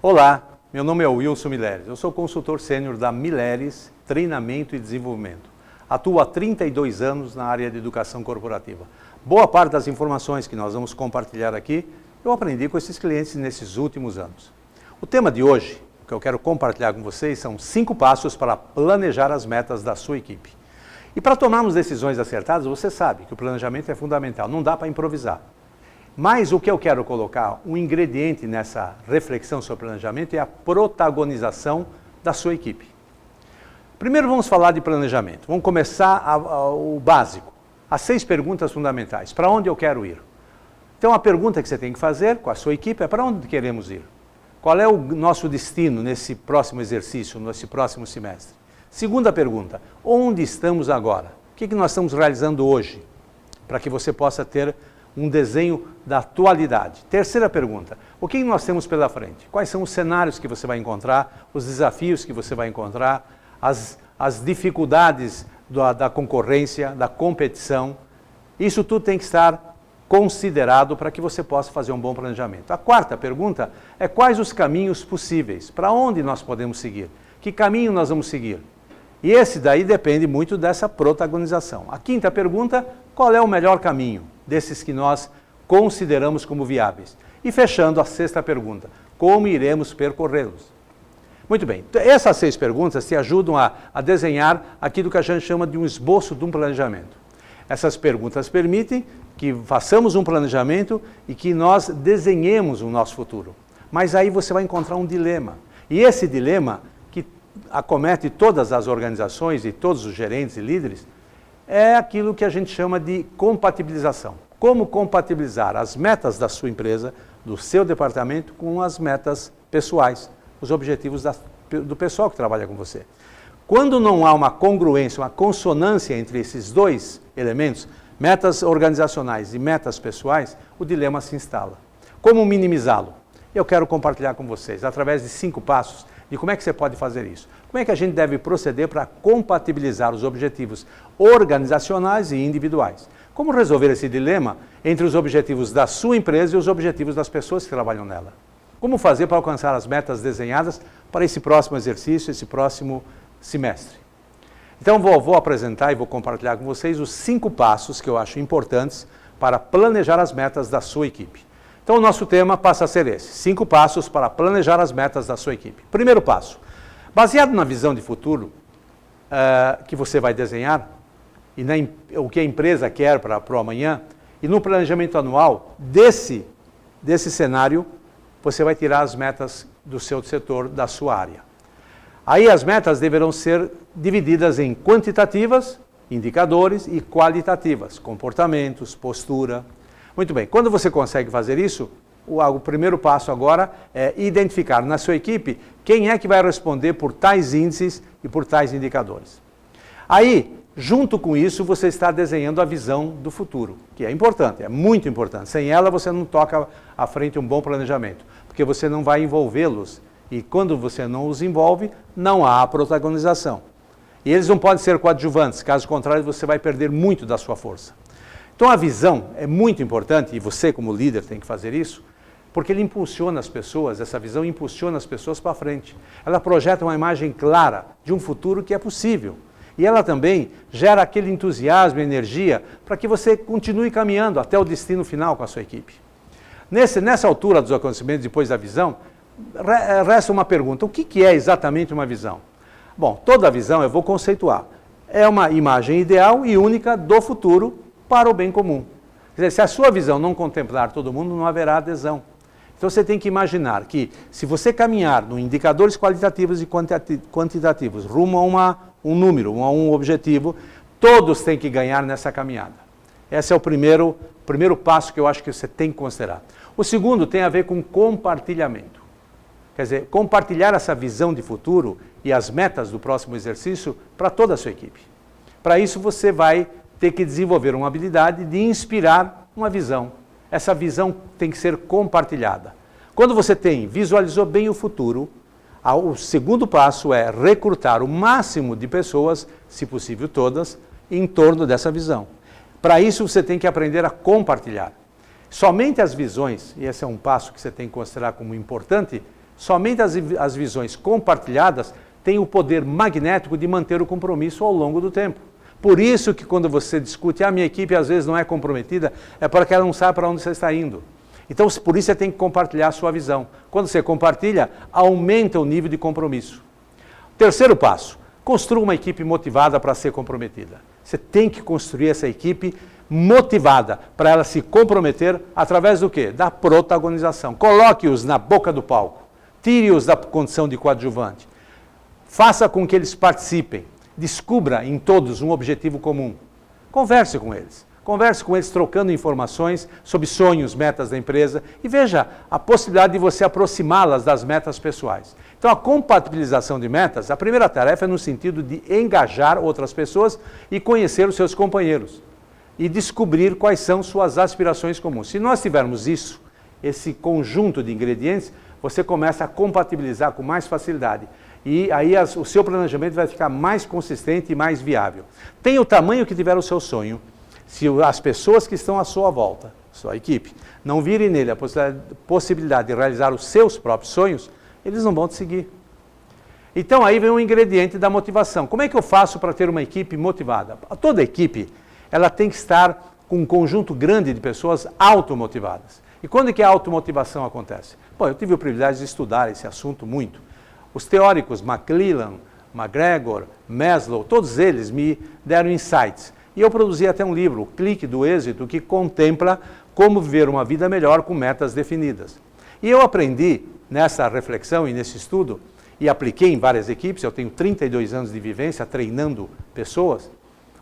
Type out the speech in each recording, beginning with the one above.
Olá, meu nome é Wilson Mileres, eu sou consultor sênior da Mileres Treinamento e Desenvolvimento. Atuo há 32 anos na área de educação corporativa. Boa parte das informações que nós vamos compartilhar aqui, eu aprendi com esses clientes nesses últimos anos. O tema de hoje, que eu quero compartilhar com vocês, são 5 passos para planejar as metas da sua equipe. E para tomarmos decisões acertadas, você sabe que o planejamento é fundamental, não dá para improvisar. Mas o que eu quero colocar, um ingrediente nessa reflexão sobre planejamento é a protagonização da sua equipe. Primeiro vamos falar de planejamento. Vamos começar o básico. As 6 perguntas fundamentais. Para onde eu quero ir? Então a pergunta que você tem que fazer com a sua equipe é para onde queremos ir? Qual é o nosso destino nesse próximo exercício, nesse próximo semestre? Segunda pergunta, onde estamos agora? O que nós estamos realizando hoje? Para que você possa ter um desenho da atualidade. Terceira pergunta, o que nós temos pela frente? Quais são os cenários que você vai encontrar, os desafios que você vai encontrar, as dificuldades da concorrência, da competição? Isso tudo tem que estar considerado para que você possa fazer um bom planejamento. A quarta pergunta é quais os caminhos possíveis, para onde nós podemos seguir, que caminho nós vamos seguir? E esse daí depende muito dessa protagonização. A quinta pergunta, qual é o melhor caminho desses que nós consideramos como viáveis? E fechando a sexta pergunta, como iremos percorrê-los? Muito bem, essas 6 perguntas te ajudam a desenhar aquilo que a gente chama de um esboço de um planejamento. Essas perguntas permitem que façamos um planejamento e que nós desenhemos o nosso futuro. Mas aí você vai encontrar um dilema. E esse dilema, que acomete todas as organizações e todos os gerentes e líderes, é aquilo que a gente chama de compatibilização. Como compatibilizar as metas da sua empresa, do seu departamento, com as metas pessoais, os objetivos do pessoal que trabalha com você. Quando não há uma congruência, uma consonância entre esses 2 elementos, metas organizacionais e metas pessoais, o dilema se instala. Como minimizá-lo? Eu quero compartilhar com vocês, através de 5 passos, de como é que você pode fazer isso. Como é que a gente deve proceder para compatibilizar os objetivos organizacionais e individuais? Como resolver esse dilema entre os objetivos da sua empresa e os objetivos das pessoas que trabalham nela? Como fazer para alcançar as metas desenhadas para esse próximo exercício, esse próximo semestre? Então vou apresentar e vou compartilhar com vocês os 5 passos que eu acho importantes para planejar as metas da sua equipe. Então o nosso tema passa a ser esse, 5 passos para planejar as metas da sua equipe. Primeiro passo, baseado na visão de futuro que você vai desenhar, e o que a empresa quer para o amanhã, e no planejamento anual desse cenário, você vai tirar as metas do seu setor, da sua área. Aí as metas deverão ser divididas em quantitativas, indicadores, e qualitativas, comportamentos, postura. Muito bem, quando você consegue fazer isso, o primeiro passo agora é identificar na sua equipe quem é que vai responder por tais índices e por tais indicadores. Aí, junto com isso, você está desenhando a visão do futuro, que é importante, é muito importante. Sem ela, você não toca à frente um bom planejamento, porque você não vai envolvê-los. E quando você não os envolve, não há protagonização. E eles não podem ser coadjuvantes, caso contrário, você vai perder muito da sua força. Então a visão é muito importante, e você como líder tem que fazer isso, porque ele impulsiona as pessoas, essa visão impulsiona as pessoas para frente. Ela projeta uma imagem clara de um futuro que é possível. E ela também gera aquele entusiasmo e energia para que você continue caminhando até o destino final com a sua equipe. Nessa altura dos acontecimentos, depois da visão, resta uma pergunta, o que é exatamente uma visão? Bom, toda visão, eu vou conceituar, é uma imagem ideal e única do futuro para o bem comum. Quer dizer, se a sua visão não contemplar todo mundo, não haverá adesão. Então você tem que imaginar que se você caminhar em indicadores qualitativos e quantitativos rumo a um número, a um objetivo, todos têm que ganhar nessa caminhada. Esse é o primeiro passo que eu acho que você tem que considerar. O segundo tem a ver com compartilhamento. Quer dizer, compartilhar essa visão de futuro e as metas do próximo exercício para toda a sua equipe. Para isso você vai ter que desenvolver uma habilidade de inspirar uma visão. Essa visão tem que ser compartilhada. Quando você visualizou bem o futuro, o segundo passo é recrutar o máximo de pessoas, se possível todas, em torno dessa visão. Para isso você tem que aprender a compartilhar. Somente as visões, e esse é um passo que você tem que considerar como importante, Somente as visões compartilhadas têm o poder magnético de manter o compromisso ao longo do tempo. Por isso que quando você discute, a minha equipe às vezes não é comprometida, é porque ela não sabe para onde você está indo. Então, por isso você tem que compartilhar a sua visão. Quando você compartilha, aumenta o nível de compromisso. Terceiro passo, construa uma equipe motivada para ser comprometida. Você tem que construir essa equipe motivada para ela se comprometer através do quê? Da protagonização. Coloque-os na boca do palco. Tire-os da condição de coadjuvante. Faça com que eles participem. Descubra em todos um objetivo comum. Converse com eles. Converse com eles trocando informações sobre sonhos, metas da empresa e veja a possibilidade de você aproximá-las das metas pessoais. Então, a compatibilização de metas, a primeira tarefa é no sentido de engajar outras pessoas e conhecer os seus companheiros e descobrir quais são suas aspirações comuns. Se nós tivermos isso, esse conjunto de ingredientes, você começa a compatibilizar com mais facilidade. E aí o seu planejamento vai ficar mais consistente e mais viável. Tenha o tamanho que tiver o seu sonho. Se as pessoas que estão à sua volta, sua equipe, não virem nele a possibilidade de realizar os seus próprios sonhos, eles não vão te seguir. Então aí vem um ingrediente da motivação. Como é que eu faço para ter uma equipe motivada? Toda equipe, ela tem que estar com um conjunto grande de pessoas automotivadas. E quando é que a automotivação acontece? Bom, eu tive o privilégio de estudar esse assunto muito. Os teóricos McClellan, McGregor, Maslow, todos eles me deram insights. E eu produzi até um livro, O Clique do Êxito, que contempla como viver uma vida melhor com metas definidas. E eu aprendi nessa reflexão e nesse estudo, e apliquei em várias equipes, eu tenho 32 anos de vivência treinando pessoas,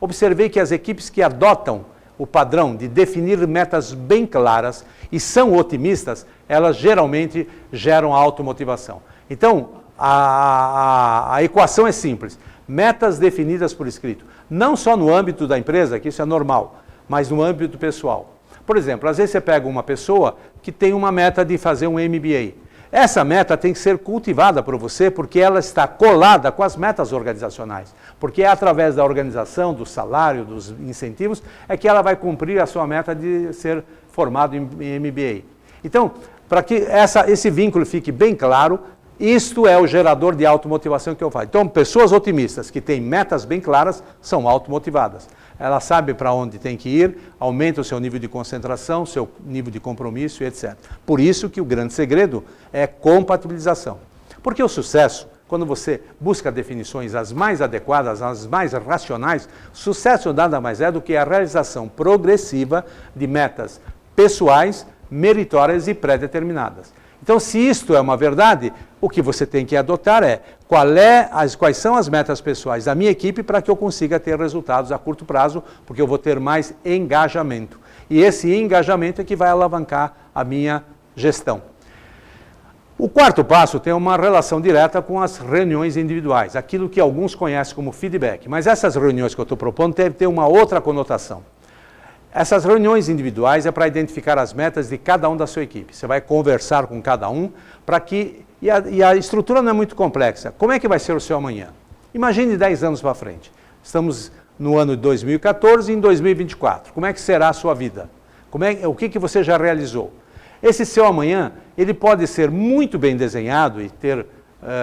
observei que as equipes que adotam o padrão de definir metas bem claras e são otimistas, elas geralmente geram automotivação. Então, a equação é simples. Metas definidas por escrito. Não só no âmbito da empresa, que isso é normal, mas no âmbito pessoal. Por exemplo, às vezes você pega uma pessoa que tem uma meta de fazer um MBA. Essa meta tem que ser cultivada por você porque ela está colada com as metas organizacionais. Porque é através da organização, do salário, dos incentivos, é que ela vai cumprir a sua meta de ser formado em MBA. Então, para que esse vínculo fique bem claro, isto é o gerador de automotivação que eu faço. Então, pessoas otimistas que têm metas bem claras são automotivadas. Ela sabe para onde tem que ir, aumenta o seu nível de concentração, seu nível de compromisso, etc. Por isso que o grande segredo é compatibilização. Porque o sucesso, quando você busca definições as mais adequadas, as mais racionais, sucesso nada mais é do que a realização progressiva de metas pessoais, meritórias e pré-determinadas. Então, se isto é uma verdade, o que você tem que adotar é quais são as metas pessoais da minha equipe para que eu consiga ter resultados a curto prazo, porque eu vou ter mais engajamento. E esse engajamento é que vai alavancar a minha gestão. O quarto passo tem uma relação direta com as reuniões individuais, aquilo que alguns conhecem como feedback. Mas essas reuniões que eu estou propondo devem ter uma outra conotação. Essas reuniões individuais é para identificar as metas de cada um da sua equipe. Você vai conversar com cada um para que... E a estrutura não é muito complexa. Como é que vai ser o seu amanhã? Imagine 10 anos para frente. Estamos no ano de 2014 e em 2024. Como é que será a sua vida? O que você já realizou? Esse seu amanhã, ele pode ser muito bem desenhado e ter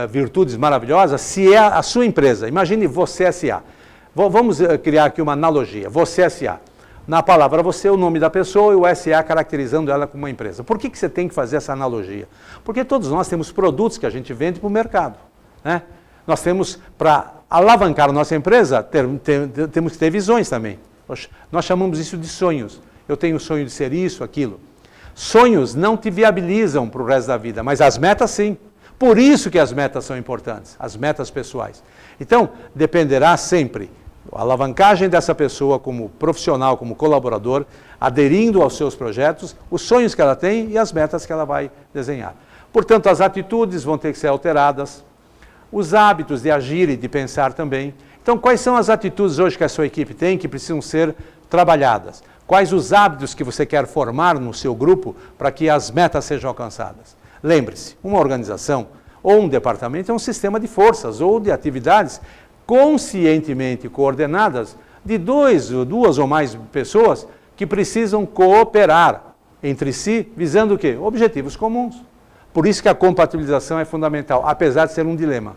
virtudes maravilhosas se é a sua empresa. Imagine você S.A. Vamos criar aqui uma analogia. Você S.A. Na palavra você, o nome da pessoa e o SA caracterizando ela como uma empresa. Por que você tem que fazer essa analogia? Porque todos nós temos produtos que a gente vende para o mercado. Né? Nós temos, para alavancar a nossa empresa, temos que ter visões também. Nós chamamos isso de sonhos. Eu tenho o sonho de ser isso, aquilo. Sonhos não te viabilizam para o resto da vida, mas as metas sim. Por isso que as metas são importantes, as metas pessoais. Então, dependerá sempre a alavancagem dessa pessoa como profissional, como colaborador, aderindo aos seus projetos, os sonhos que ela tem e as metas que ela vai desenhar. Portanto, as atitudes vão ter que ser alteradas, os hábitos de agir e de pensar também. Então, quais são as atitudes hoje que a sua equipe tem que precisam ser trabalhadas? Quais os hábitos que você quer formar no seu grupo para que as metas sejam alcançadas? Lembre-se, uma organização ou um departamento é um sistema de forças ou de atividades conscientemente coordenadas de duas ou mais pessoas que precisam cooperar entre si, visando o quê? Objetivos comuns. Por isso que a compatibilização é fundamental, apesar de ser um dilema.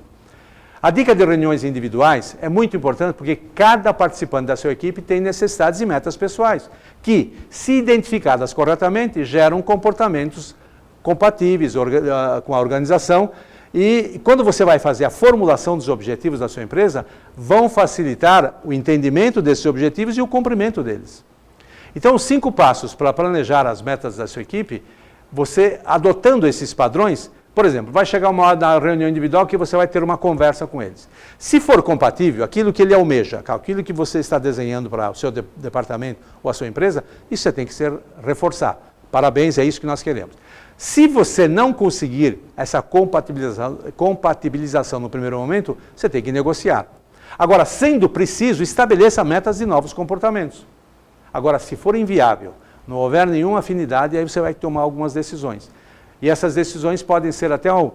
A dica de reuniões individuais é muito importante porque cada participante da sua equipe tem necessidades e metas pessoais, que, se identificadas corretamente, geram comportamentos compatíveis com a organização e, quando você vai fazer a formulação dos objetivos da sua empresa, vão facilitar o entendimento desses objetivos e o cumprimento deles. Então, os 5 passos para planejar as metas da sua equipe, você adotando esses padrões, por exemplo, vai chegar uma hora da reunião individual que você vai ter uma conversa com eles. Se for compatível, aquilo que ele almeja, aquilo que você está desenhando para o seu departamento ou a sua empresa, isso você tem que reforçar. Parabéns, é isso que nós queremos. Se você não conseguir essa compatibilização no primeiro momento, você tem que negociar. Agora, sendo preciso, estabeleça metas de novos comportamentos. Agora, se for inviável, não houver nenhuma afinidade, aí você vai tomar algumas decisões. E essas decisões podem ser até o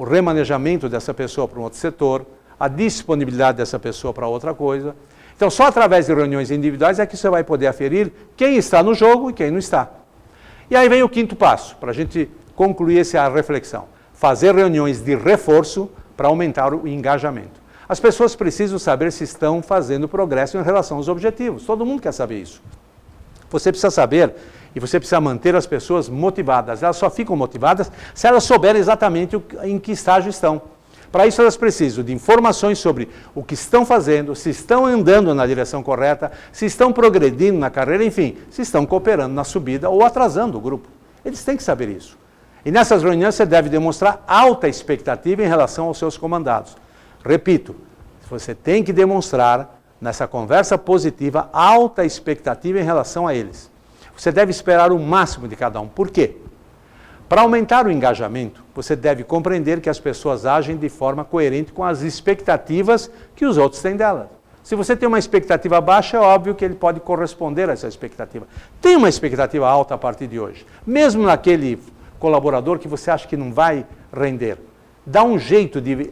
remanejamento dessa pessoa para um outro setor, a disponibilidade dessa pessoa para outra coisa. Então, só através de reuniões individuais é que você vai poder aferir quem está no jogo e quem não está. E aí vem o 5º passo, para a gente concluir essa reflexão. Fazer reuniões de reforço para aumentar o engajamento. As pessoas precisam saber se estão fazendo progresso em relação aos objetivos. Todo mundo quer saber isso. Você precisa saber e você precisa manter as pessoas motivadas. Elas só ficam motivadas se elas souberem exatamente em que estágio estão. Para isso elas precisam de informações sobre o que estão fazendo, se estão andando na direção correta, se estão progredindo na carreira, enfim, se estão cooperando na subida ou atrasando o grupo. Eles têm que saber isso. E nessas reuniões você deve demonstrar alta expectativa em relação aos seus comandados. Repito, você tem que demonstrar nessa conversa positiva alta expectativa em relação a eles. Você deve esperar o máximo de cada um. Por quê? Para aumentar o engajamento, você deve compreender que as pessoas agem de forma coerente com as expectativas que os outros têm delas. Se você tem uma expectativa baixa, é óbvio que ele pode corresponder a essa expectativa. Tem uma expectativa alta a partir de hoje. Mesmo naquele colaborador que você acha que não vai render. Dá um jeito de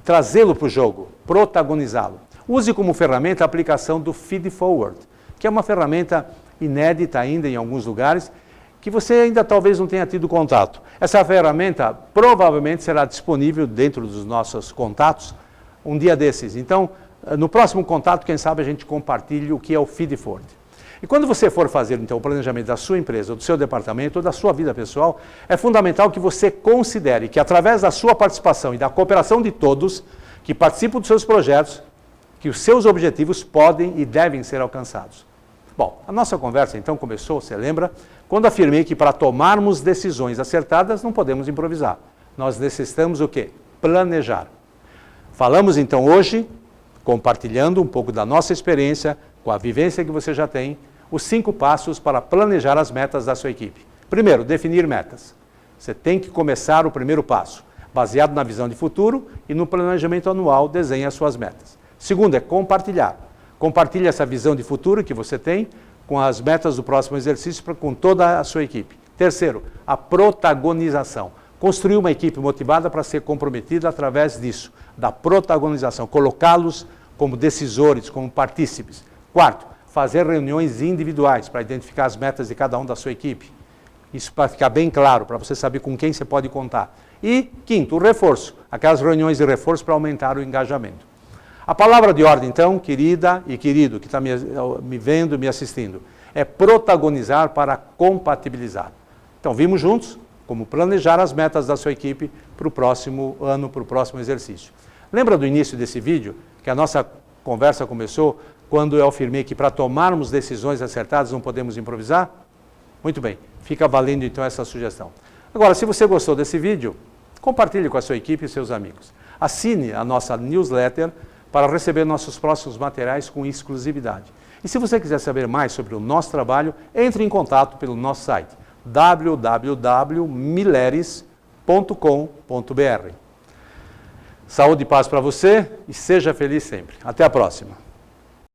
trazê-lo para o jogo, protagonizá-lo. Use como ferramenta a aplicação do Feed Forward, que é uma ferramenta inédita ainda em alguns lugares, que você ainda talvez não tenha tido contato. Essa ferramenta provavelmente será disponível dentro dos nossos contatos um dia desses. Então, no próximo contato, quem sabe a gente compartilhe o que é o Feed Forward. E quando você for fazer então o planejamento da sua empresa, ou do seu departamento, ou da sua vida pessoal, é fundamental que você considere que através da sua participação e da cooperação de todos que participam dos seus projetos, que os seus objetivos podem e devem ser alcançados. Bom, a nossa conversa então começou, você lembra, quando afirmei que para tomarmos decisões acertadas não podemos improvisar. Nós necessitamos o quê? Planejar. Falamos então hoje, compartilhando um pouco da nossa experiência, com a vivência que você já tem, os 5 passos para planejar as metas da sua equipe. Primeiro, definir metas. Você tem que começar o primeiro passo. Baseado na visão de futuro e no planejamento anual, desenhe as suas metas. Segundo é compartilhar. Compartilhe essa visão de futuro que você tem com as metas do próximo exercício com toda a sua equipe. Terceiro, a protagonização. Construir uma equipe motivada para ser comprometida através disso, da protagonização. Colocá-los como decisores, como partícipes. Quarto, fazer reuniões individuais para identificar as metas de cada um da sua equipe. Isso para ficar bem claro, para você saber com quem você pode contar. E quinto, o reforço. Aquelas reuniões de reforço para aumentar o engajamento. A palavra de ordem, então, querida e querido, que está me vendo, me assistindo, é protagonizar para compatibilizar. Então, vimos juntos como planejar as metas da sua equipe para o próximo ano, para o próximo exercício. Lembra do início desse vídeo, que a nossa conversa começou quando eu afirmei que para tomarmos decisões acertadas não podemos improvisar? Muito bem, fica valendo então essa sugestão. Agora, se você gostou desse vídeo, compartilhe com a sua equipe e seus amigos. Assine a nossa newsletter para receber nossos próximos materiais com exclusividade. E se você quiser saber mais sobre o nosso trabalho, entre em contato pelo nosso site www.mileres.com.br. Saúde e paz para você e seja feliz sempre. Até a próxima.